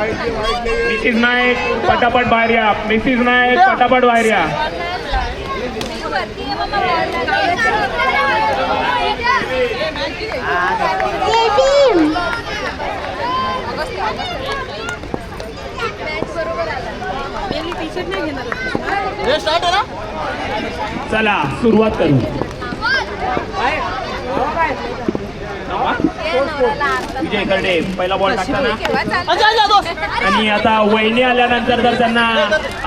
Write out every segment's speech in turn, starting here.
Mrs Naik पटापट बाहेर या. मिसिस नाईक पटापट बाहेर या. चला सुरुवात करू. विजय करडे पहिला बॉल टाकताना आणि आता वहिनी आल्यानंतर तर त्यांना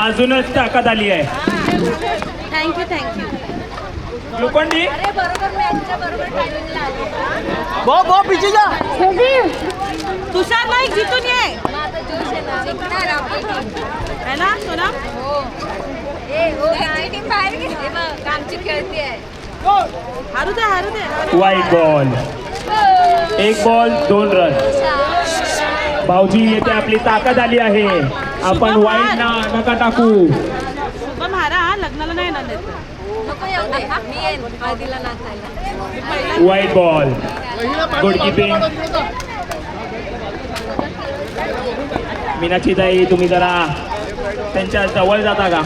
अजूनच ताकद आली आहे. Thank you thank you. लोखंडी तुषार नाईक जिथून ये है ना सोना. आमची खेळती आहे. हारू दे हारू दे. वाईट बॉल. एक बॉल 2 रन. भाऊजी येथे आपली ताकद आली आहे. आपण वाईट नका टाकू. शुभम हारा लग्नाला नाही येणार. नको येऊ दे. मी येईन हळदीला नाचायला. वाईट बॉल. Good keeping. मीनाक्षी ताई तुम्ही जरा त्यांच्या जवळ जाता का.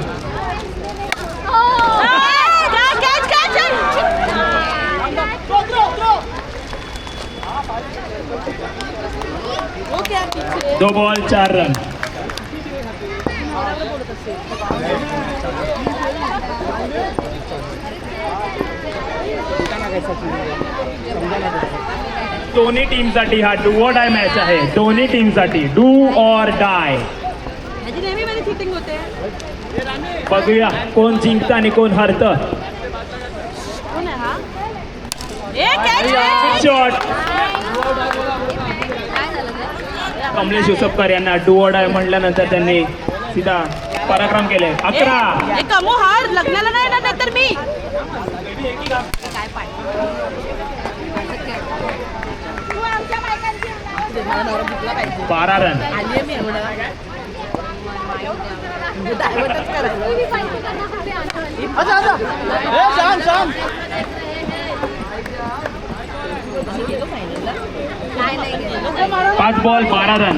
दो बॉल 4 रन. दोन्ही टीमसाठी हा डू ऑर डाय मॅच आहे. दोन्ही टीमसाठी डू ऑर डाय. नेहमी चिटिंग होते. बघूया कोण जिंकतं आणि कोण हरतं. कोण आहे हा. शॉट. कमलेश युसफकर यांना डू ऑर डाय म्हटल्यानंतर त्यांनी सीधा पराक्रम केले. 11. कमो हार लग्नाला नाही येणार तर मी. 12 रन. पाच ball 12 run.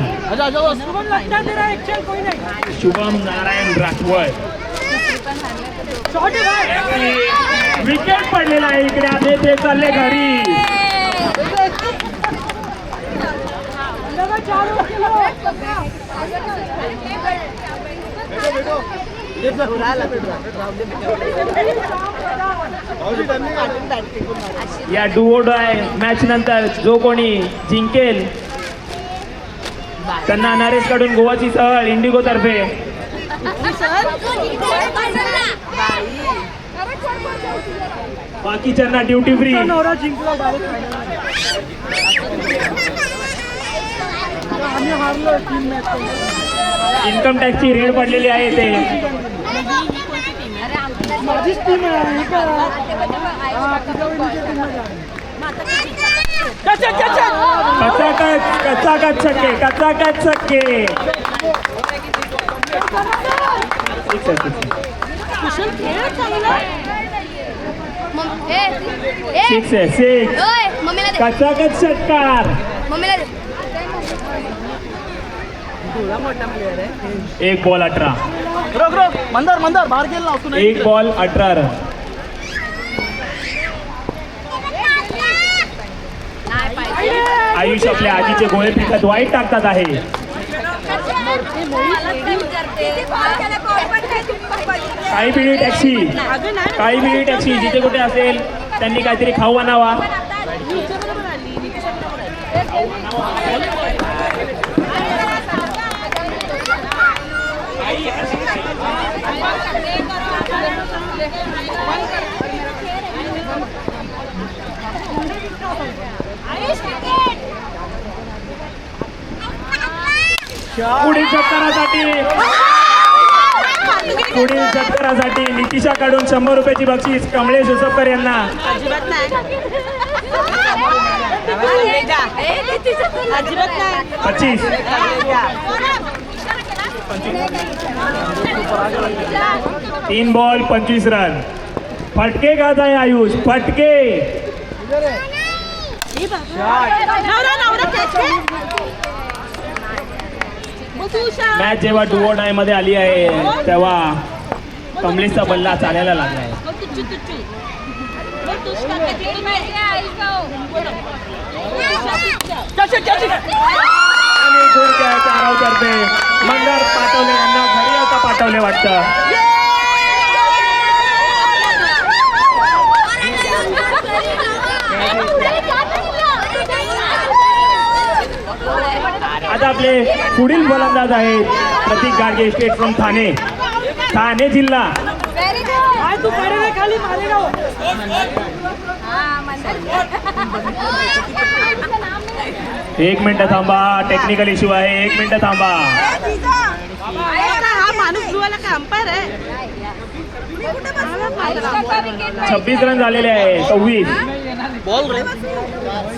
Shubham Narayan Rathwad. Wicket पडलेला आहे इकडे. आले ते चालले घरी. या डू ऑर डाय मॅच नंतर जो कोणी जिंकेल त्यांना नरेश कडून गोवाची सहल इंडिगो तर्फे. बाकीच्यांना ड्युटी फ्री. इन्कम टॅक्सची रेड पडलेली आहे ते. कचाकच छक्के. सिक्स आहे. 6. कचाकच षटकार. एक बॉल 18. मंदार बाहेर गेला. एक बॉल 18 रन. आयुष आपल्या आजीचे गोळे पिकत वाईट टाकतात आहे. काही पिढी टॅक्सी जिथे कुठे असेल त्यांनी काहीतरी खाऊ आणावा. पुढील षटकारासाठी नितिशाकडून 100 रुपयाची बक्षीस कमलेश युसफकर यांना. 25. 3 बॉल 25 रन. फटके खात आहे आयुष. फटके. तुषार मॅच जेव्हा डुओ डाय मध्ये आली आहे तेव्हा कमलेशचा बल्ला चालायला लागला आहे. हो तुच्चू तुच्चू हो तुषार किती पाहिजे आयुष भाऊ आणि गुड कॅच आरवतर्फे मंदार पाटवले यांना घरी आता पाठवले वाटतं. आता आपले पुढील गोलंदाज आहेत प्रतीक गाडगे स्टेट फ्रॉम ठाणे जिल्हा. व्हेरी गुड तू पडे खाली मालेगाव हा मंदार एक मिनिट थांबा, टेक्निकल इश्यू आहे. एक मिनिट थांबा. हा माणूस धुवायला काय अंपायर आहे आयुष काका विकेट 26 रन झालेले आहे. 26 बॉल रे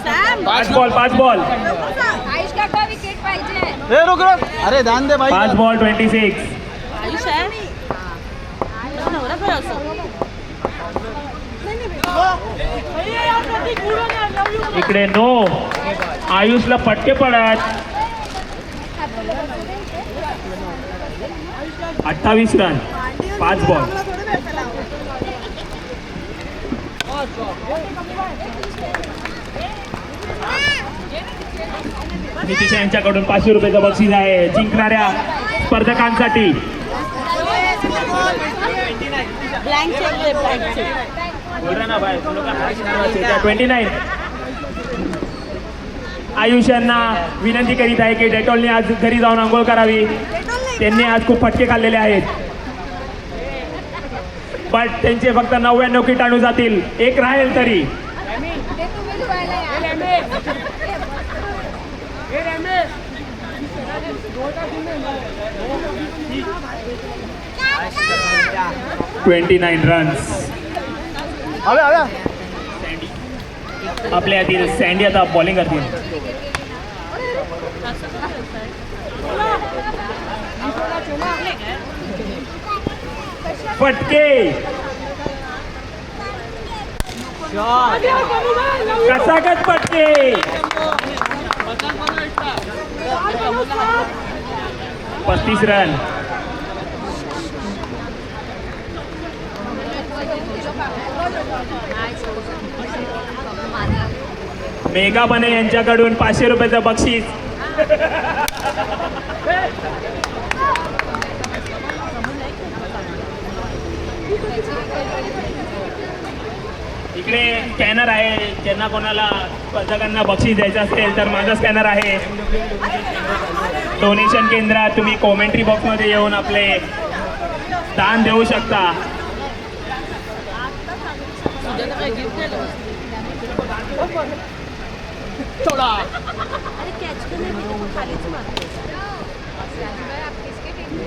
सॅम 5 बॉल आयुष काका विकेट पाहिजे ए रुक रुक अरे ध्यान दे भाई 5 बॉल 26. आयुष आहे नवरा काय असं इकडे नो. आयुषला फटके पडत. 28 रन 5 बॉल. नितीश यांच्याकडून 500 रुपयाचं बक्षीस आहे जिंकणाऱ्या स्पर्धकांसाठी. Blank cheque blank cheque 29. Ayush यांना विनंती करीत आहे की डेटॉलने आज घरी जाऊन आंघोळ करावी. त्यांनी आज खूप फटके खाल्लेले आहेत बट त्यांचे फक्त 99 किटाणू जातील. एक राहील तरी. ते तुम्ही धुवायला या 29 रन्स. अबे अबे आपल्या यातील सँडी आता बॉलिंग करतील. फटके कसाकच फटके. 35 रन. मेघा बने यांच्याकडून 500 रुपयाचं बक्षीस. इकडे स्कॅनर आहे. ज्यांना कोणाला स्पर्धकांना बक्षीस द्यायचं असेल तर माझा स्कॅनर आहे. डोनेशन केंद्रात तुम्ही कॉमेंट्री बॉक्समध्ये येऊन आपले दान देऊ शकता.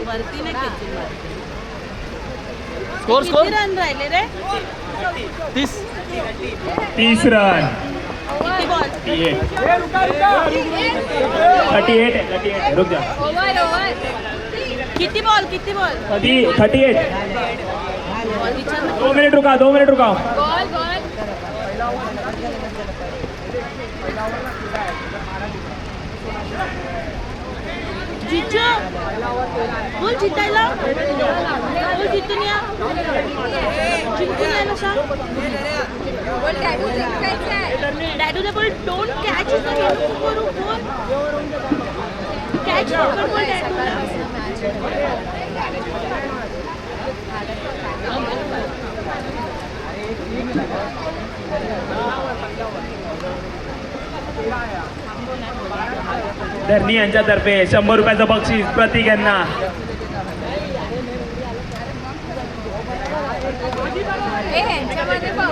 वरती नाही खेचून स्कोर किती स्कोर रन राहिले रे 30 रन. किती बॉल 38. रुक जा. ओव्हर किती बॉल 38. विचार 2 मिनिट रुका. गोल गोल जिजू बोल जितायला बोल जिंकून या जिंकून यायला सांग बोल टॅटू जिंकायचं आहे डॅडूला बोल डोंट कॅच करू बोल कॅच पकड बोल डॅडूला धरणी यांच्यातर्फे 100 रुपयाचं बक्षीस प्रतीक यांना. हे ह्यांच्यामध्ये बघ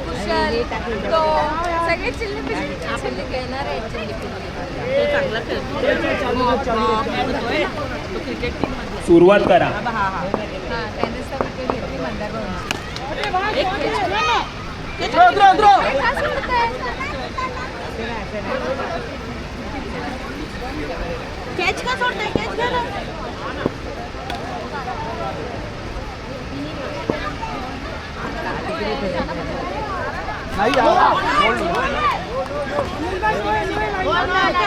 कुशल तो सगळे चिल्ली पिल्ली चिल्ली खेळणार आहेत चिल्ली पिल्ली तो चांगला खेळतो क्रिकेट टीम मधला सुरुवात करा. हा हा हां त्याने सब विकेट घेतली मंदार भाऊंची एक खेच खेळ ना का सोडताय कॅच का सोडताय कॅच घ्या ना नाही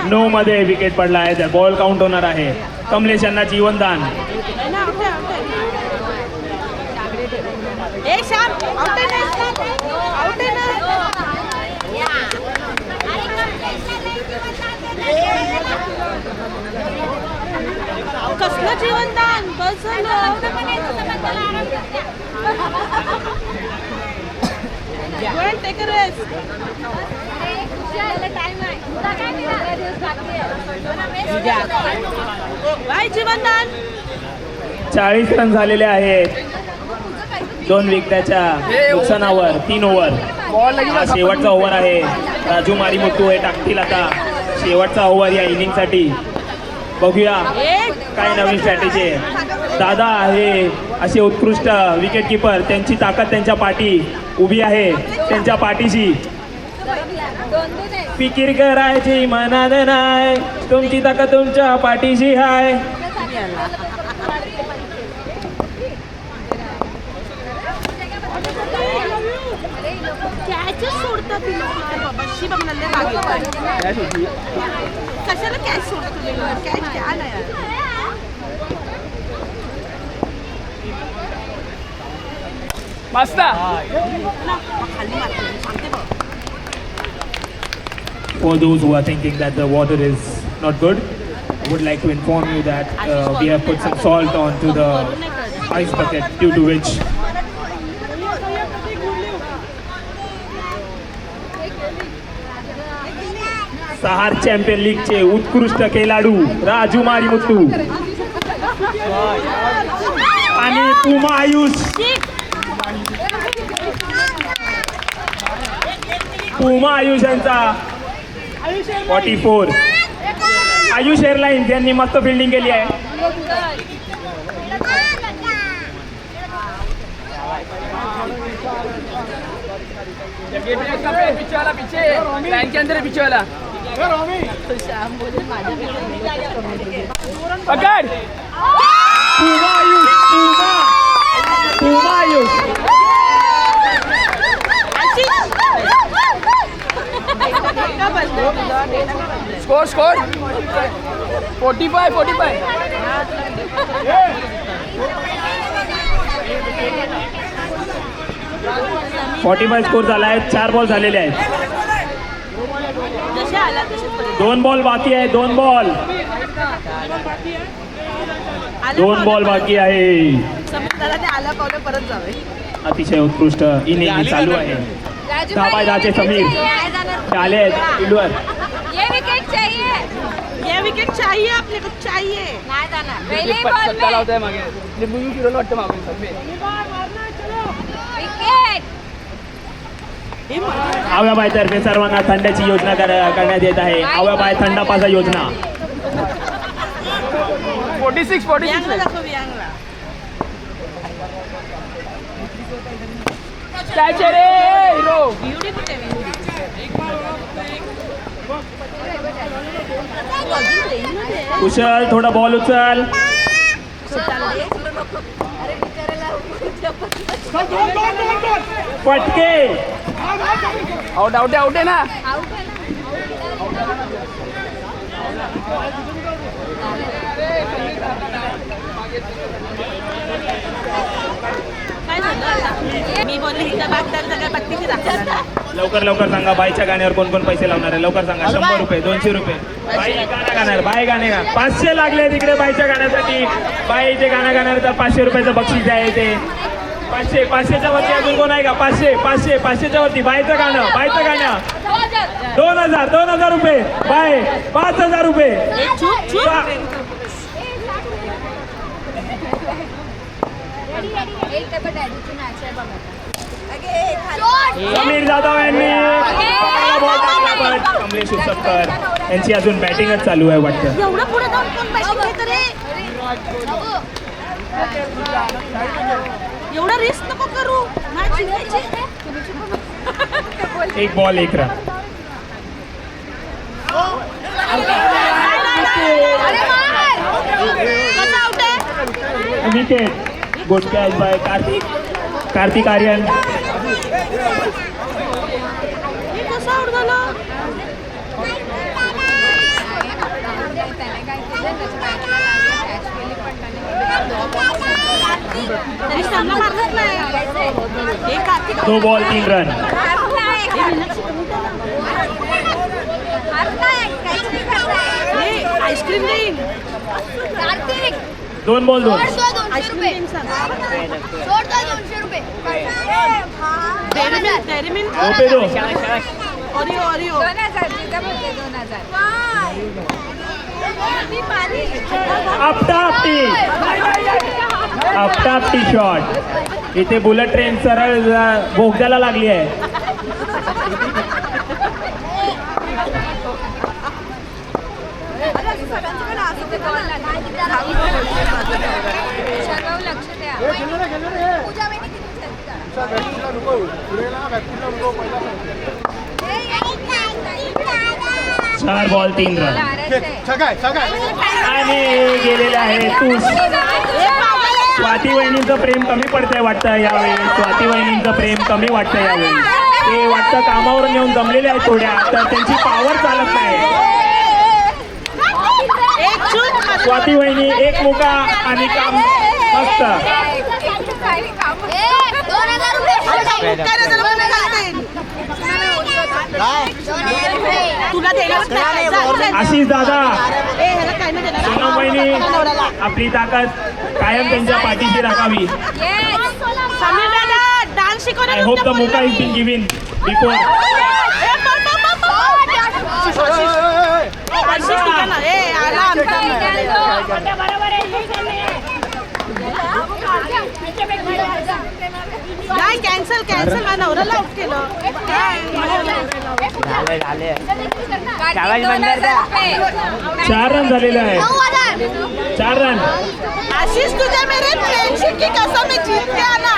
नो मध्ये विकेट पडला आहे. तर बॉल काउंट होणार आहे. कमलेश यांना जीवनदान. ए श्याम आउट आहे ना आउट आहे ना कसलं जीवनदान बस झालं टेक अ रेस्ट बाय जीवनदान 40 रन झालेले आहेत. 2 विकेटच्या नुकसानावर 3 ओव्हर. हा शेवटचा ओव्हर आहे. राजू मारीमुत्तू हे टाकतील आता शेवटचा ओव्हर या इनिंगसाठी. बघूया काय नवीन स्ट्रॅटेजी आहे. दादा हे असे उत्कृष्ट विकेट किपर, त्यांची ताकद त्यांच्या पाठी उभी आहे, त्यांच्या पाठीशी. फिकीर करायची मनात नाही, तुमची ताकद तुमच्या पाठीशी आहे. कॅचच सोडतात ती लोक बाबा शी बघणार कशाला कॅच सोडत तुम्ही कॅच घ्या ना यार मस्त खाली मारते सांगते बघ. For those who are thinking that the water is not good, I would like to inform you that we have put some salt onto the ice bucket, due to which सहार champion लीगचे उत्कृष्ट खेळाडू राजू मारीमुत्तू आणि पुमा आयुष. पुमा आयुष यांचा 44. Ayush airlines यांनी मस्त फिल्डिंग केली आहे. पीछे वाला पीछे लाइन के अंदर पीछे वाला श्याम बोले पकड़ पुमा आयुष. पुमा आयुष. स्कोर 45 45 स्कोर झाला आहे. 4 बॉल झालेले आहेत. जसे आला तसे 2 बॉल बाकी आहे. 2 बॉल बाकी आहे. समजताना ते आला पावलं परत जावे. अतिशय उत्कृष्ट इनिंग चालू आहे. 10/10 समीर चाले आहेत फील्डवर. ये विकेट चाहिए. ये विकेट चाहिए अपने को चाहिए. नाही जाणार. पहिले बॉल में होता है मागे लिंबू फिरवलं वाटतं मागे विकेट. आव्याबाईतर्फे सर्वांना थंडाची योजना करण्यात येत आहे. आव्याबाई थंडापासा योजना. 46 वियांगला दाखव वियांगला. कॅच रे हिरो एवढी कुठे कुशल थोडा बॉल उचल. फटके. आउट आहे ना. आउट आहे ना. काय झालं आता? मी बोलले हिचा बागदार सगळ्या बत्तीशी दाखवणार. लवकर सांगा बाईच्या गाण्यावर कोण कोण पैसे लावणार आहे. लवकर सांगा. 100 रुपये 200 रुपये. बाई गाणं गाणार. बाई गाणे गा. 500 लागले तिकडे बाईच्या गाण्यासाठी. बाई ते गाणं गाणार तर 500 रुपयाचं बक्षीस आहे ते. 500च्या वरती अजून कोण आहे का? 500च्या वरती बाईचं गाणं. 2000 रुपये. बाय 5000 रुपये. समीर जाधव यांनी बॉल टाकला, पण कमलेश उसपकर यांची अजून बॅटिंगच चालू आहे वाटतं. एवढं पुढे जाऊन कोण बॅटिंग घेत रे? एवढा रिस्क नको करू. मॅच जिंकायची. 1 बॉल 1 रन. कसं आउट आहे? Wicket. Good catch by Kartik Aaryan. हे कसं आउट झालं? तरी श्यामला मारलंच नाही. हे कार्तिक 2 बॉल 3 रन. हे आईस्क्रीम देईन. 2 बॉल 2. आईस्क्रीम देईन सांग. डेअरी मिल्क रुपये 2. Oreo Oreo. 2000 तिथं बोलते 2000. आपटापटी शॉट. इथे बुलेट ट्रेन सरळ बोगद्याला लागली आहे. सर्व लक्ष द्या. 4 बॉल 3 रन. आणि गेलेले आहे तूस. स्वाती वहिनींचं प्रेम कमी पडतंय वाटतं यावेळी. स्वाती वहिनींचं प्रेम कमी वाटतं यावेळी. ते वाटतं कामावर नेऊन जमलेले आहेत थोड्या, तर त्यांची पावर चालत नाही. स्वाती वहिनी एक मुका आणि काम मस्त. तुला देणार आशिष दादा, काय नाही देणार. सोनम वहिनी आपली ताकद कायम त्यांच्या पाठीशी राखावी. समीर दादा डान्स शिकवणार. आय होप द मुका इज बीन गिव्हन बिफोर. नाही कॅन्सल कॅन्सल. माझ्या नवऱ्याला आउट केलं. 4 रन झालेले आहेत. 4 रन. आशीष तुझे मेरे फ्रेंडशिप की कसम में जीत के आना.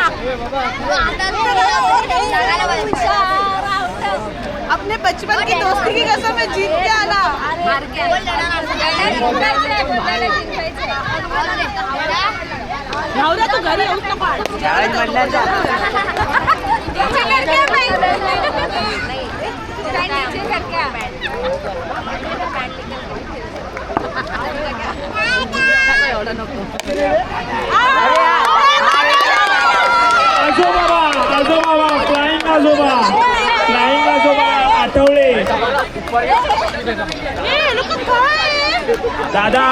अपने बचपन की दोस्ती की कसम में जीत के आना. नवरा तू घरी येऊच नको. आजोबा फ्लाइंग आजोबा आठवले. दादा,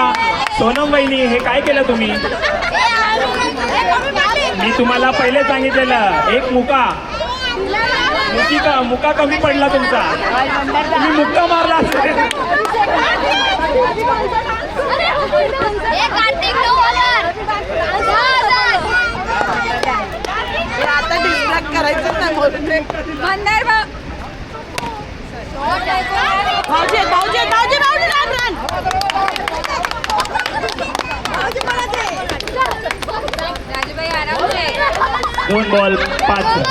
सोनम वहिनी हे काय केलं तुम्ही? मी तुम्हाला पहिले सांगितलेलं एक मुका कमी पडला तुमचा. तुम्ही मुक्का मारला असेल. आता डिस्ट्रॅक्ट करायचं नाही बोलून. भाऊजी भाऊजी भाऊजी भाऊजी रान रान. राजूबाई आराम से. 2 ball 5 run.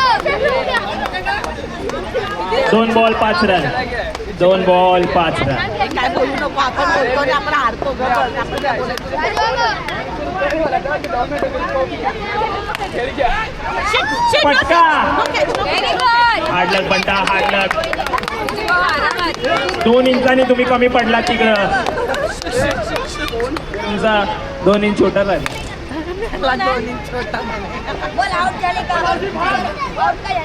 2 ball 5 run. 2 ball 5 run. काय बोलू नको. आपण बोलतो आणि आपण हारतो. आपण काय बोलायचं. पटका. Very good. हाडलक बंटा हाडलक. 2 इंचांनी तुम्ही कमी पडला तिकडं. तुमचा 2 इंच छोटा राहील.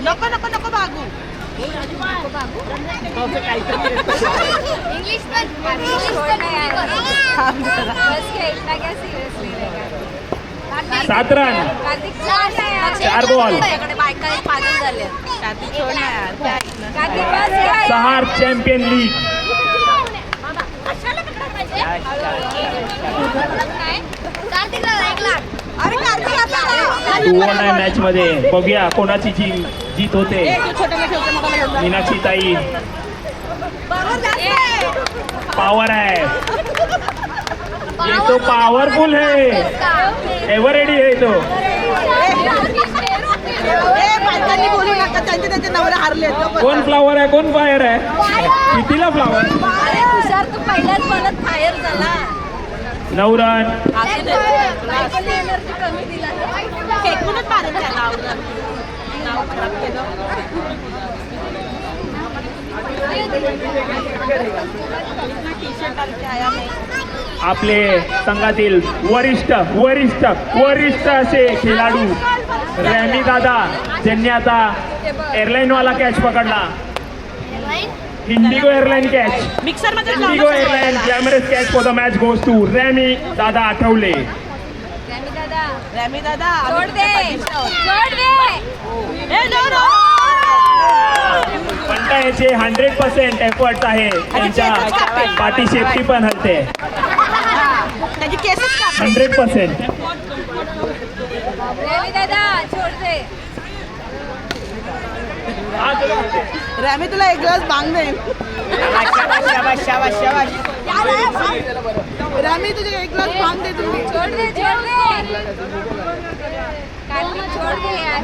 नको नको नको भागू. इंग्लिश पण छोड़ना यार. बस खेलना क्या सिरियसली. 7 रन. 4 बॉल. बायका पागल झाले. कार्तिक सोड ना यार. 6 चॅम्पियन लीग. अरे कार्तिक आता 2-9 मॅच मध्ये बघूया कोणाची जीत होते. मीनाक्षी ताई पावर आहे. ये तो पावरफुल है. एव्हर रेडी है तो. बायकांनी बोलू नका. त्यांचे त्यांचे नवरे हारले. कोण फ्लावर आहे कोण फायर आहे. कितीला फ्लावर. तुषार तू पहिल्याच बॉलात फायर झाला. 9 रन. एनर्जी कमी दिला. फेकूनच मारेल त्याला. नाव खराब केलं. टी-शर्ट आया मैं. आपले संघातील वरिष्ठ असे खेळाडू रॅमी दादा ज्यांनी आता एअरलाईन वाला कॅच पकडला. IndiGo airline catch. मिक्सर मध्ये IndiGo airline glamorous catch for the match goes to Ramy दादा आठवले. रॅमी दादा रॅमी दादा सोड दे सोड दे. ए नो नो पण याचे 100% एफर्ट्स आहे. त्यांच्या पाठी सेफ्टी पण हलते. त्याची केसच कापले. 100%. रॅमी दादा सोड दे. रॅमी तुला एक ग्लास भांग देईन. रॅमी तुझे एक ग्लास भांग दे तुम्ही. छोड़ दे छोड़ दे. कार्तिक छोड़ दे यार.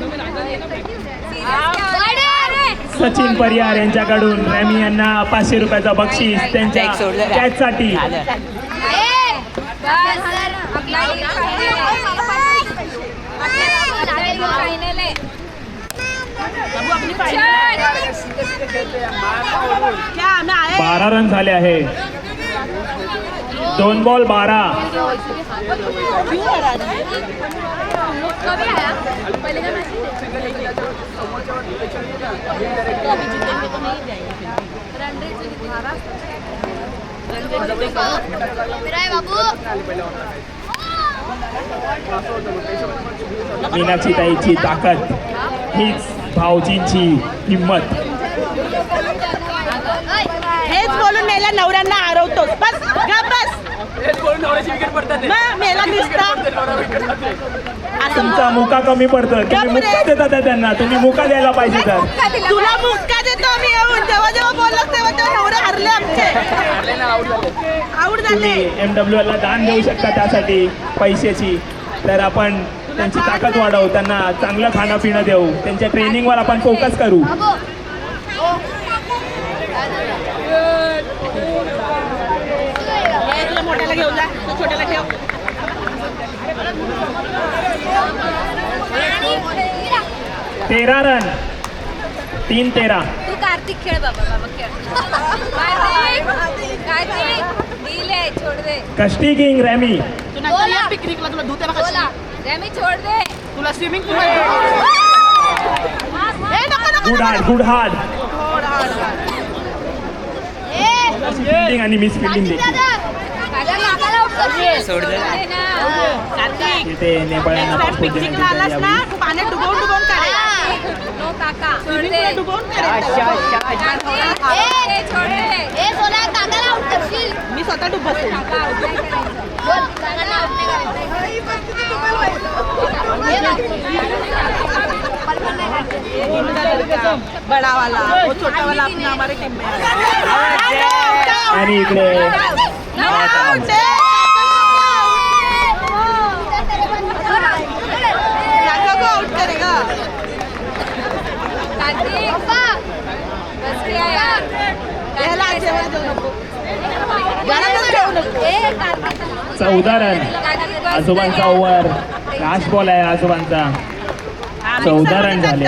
सीरियस सचिन परिहार यांच्याकडून रॅमी यांना 500 रुपयाचा बक्षीस त्यांच्या कॅचसाठी. फायनल आहे. क्या आम्ही आहे 12 रन झाले आहे. 2 बॉल 12. कभी आया पहले का मैच मीनाक्षी ताईची ताकद हीच भाऊजींची हिंमत. हेच बोलून मेल्या नवऱ्यांना हरवतोस. बस गप बस. मग मेला दिसता तुमचा मुका कमी पडतो. तुम्ही मुका देता त्यांना. तुम्ही मुका द्यायला पाहिजे. तर तुला मुक्का देतो मी येऊन. जेव्हा जेव्हा बोललास तेव्हा तेव्हा नवरे हरले आमचे. आऊट झाले. तुम्ही MWL ला दान देऊ शकता त्यासाठी पैशाची. तर आपण त्यांची ताकद वाढवू. त्यांना चांगलं खाणं पिणं देऊ. त्यांच्या ट्रेनिंगवर आपण फोकस करू. तुला मोठ्याला घेऊन जा. तू छोट्याला ठेव. 13 रन. 3-13. तू कार्तिक खेळ बाबा बाबा खेळ. कार्तिक दिले छोड़ दे. कष्टी किंग रॅमी. तू नाही पिकनिकला तुला धुते बघा. बोला रॅमी छोड़ दे. तुला swimming pool good hard good hard. Fielding आणि मिस फिल्डिंग देखील. तिथे नेपाळ्यांना पासपोर्ट पिकनिकला आलास ना देण्यात तू पाण्यात डुबवून डुबवून काढेल. नो काका छोड़ स्विमिंग दे. पूल डुबवून काढेल. छोड़ दे. मी स्वतः डुबवते. बड़ा वाला वो छोटा वाला अपना हमारे टीम में आणि इकडे आउट करेगा. याला जेवण देऊ नको. घरातच ठेवू नको. 14 रन. आजोबांचा ओव्हर. लास्ट बॉल आहे आजोबांचा. 14 रन झाले.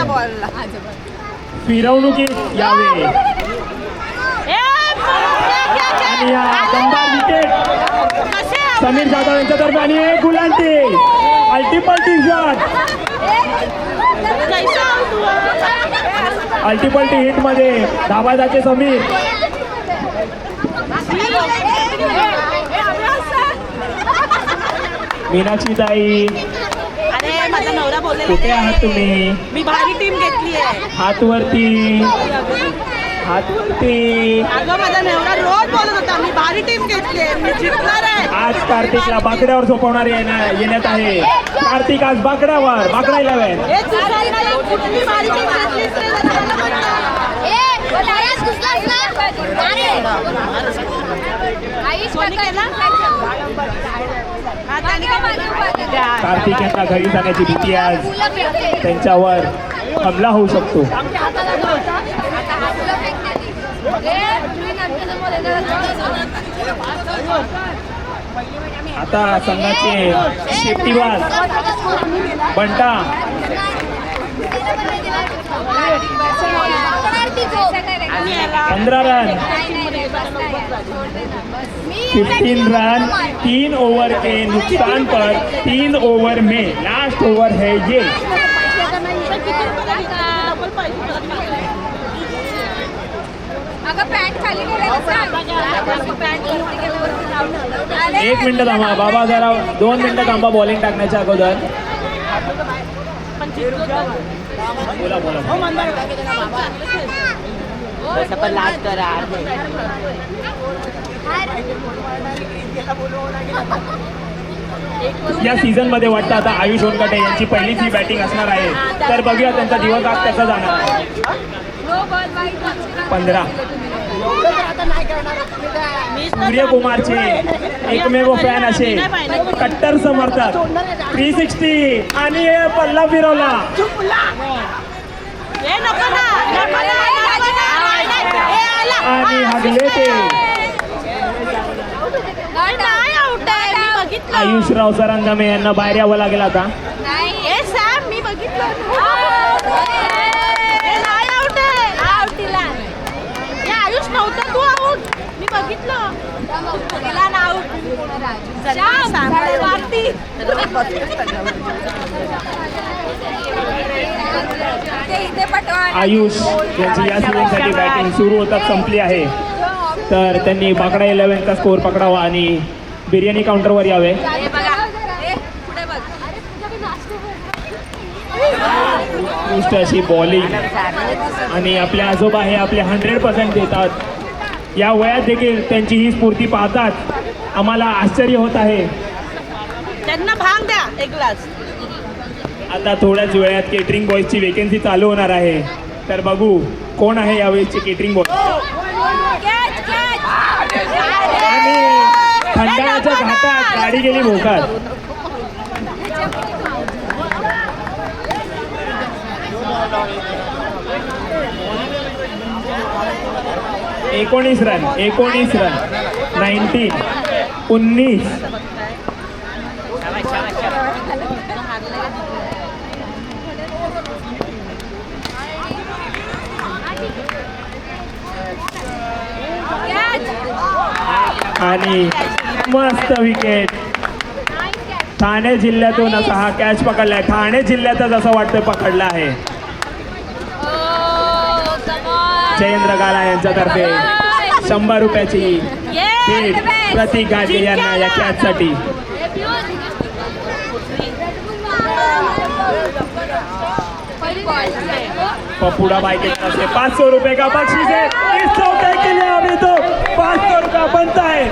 फिरवणुकीत यावे. आणि या दमदार विकेट समीर जाधव यांच्या दरम्यान. आणि एक गुलांटी. अल्टीपल्टी शॉट. अल्टीपल्टी हिट मध्ये धाबाजाचे समीर. मीनाक्षी ताई अरे माझा नवरा बोललेला कुठे आहात तुम्ही? मी भारी टीम घेतली आहे. हात वरती. हात वरती. अगं माझा नवरा रोज बोलत होता मी भारी टीम घेतली आहे. मी जिंकणार आहे. आज कार्तिकला बाकड्यावर झोपवणार येण्यात आहे. कार्तिक आज बाकड्यावर. बाकडा 11. हे दुसऱ्यांना कुठली भारी टीम घेतलीस रे जरा मला म्हणता. कोणी केला? हा, त्याने काय केलं? कार्तिक यांना घरी जाण्याची भीती आज त्यांच्यावर हमला होऊ शकतो. आता संघाचे शेपटीवाज बंटा. 15 रन. 15 रन. 3 ओवर के नुकसान पर 3 ओवर में लास्ट ओवर है ये. अगं पॅन्ट खाली गेलं सांग पॅन्ट वरती गेल्यावरती लावून. एक मिनिट थांबा बाबा, जरा 2 मिनिटं थांबा बॉलिंग टाकण्याच्या अगोदर. बोला बोला. या सीझन मध्ये वाटतं आता आयुष होनकटे यांची पहिलीच ही बॅटिंग असणार आहे. तर बघूया त्यांचा दिवस आज कसा जाणार आहे. नो बॉल वाईट 15 सूर्यकुमारचे एकमेव फॅन असे कट्टर समर्थक 360 आणि हे पल्ला फिरवला. आणि हगले ते आयुषराव सरंगमे यांना बाहेर यावं लागेल आता. मी बघितलं आयुष नव्हता तू आऊट मी बघितलं आयुष यांची या सीझनसाठी बॅटिंग सुरू होतात संपली आहे. तर त्यांनी बाकडा 11चा स्कोर पकडावा आणि बिर्याणी काउंटरवर यावे. उत्कृष्ट अशी बॉलिंग आणि आपले आजोबा हे आपले 100% देतात. या वयात देखील त्यांची ही स्फूर्ती पाहतात आम्हाला आश्चर्य होत आहे. त्यांना भांग द्या एक ग्लास. आता थोड्याच वेळात केटरिंग बॉयची वेकेन्सी चालू होणार आहे. तर बघू कोण आहे यावेळीचे केटरिंग बॉय. आणि खंडाळाच्या घाटात गाडी गेली भोकात. एकोणीस रन 19 आणि मस्त विकेट. ठाणे जिल्ह्यातून असा हा कॅच पकडलाय. ठाणे जिल्ह्यातच असं वाटतं पकडला आहे. जयेंद्र गाला यांच्यातर्फे 100 रुपयाची भेट प्रतीक गाडगे यांना या कॅचसाठी. पपुड़ा बाई के तरफ से 500 रुपए का बख्शीश है. इस चौके के लिए अभी तो 500 रुपया बनता है.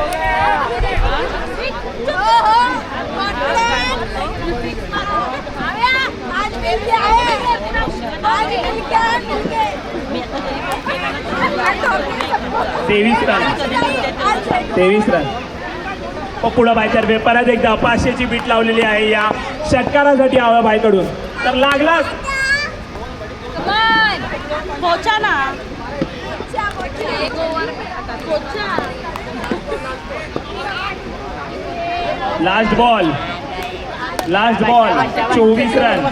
तेवीस रन पपुड़ा बाईतर्फे परत एकदा 500ची बीट लावलेली आहे या षटकारासाठी आवा बाईकडून. तर लागलाच पोचा ना लास्ट बॉल 24 रन.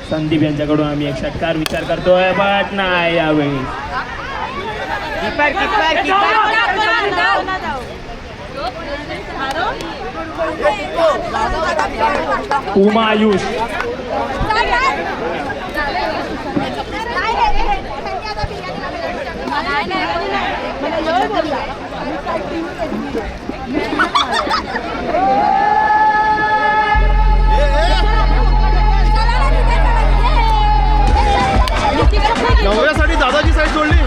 संदीप यांच्याकडून आम्ही एक षटकार विचार करतोय बट नाही यावेळी. उमा आयुष नवऱ्यासाठी दादाची साईड सोडली.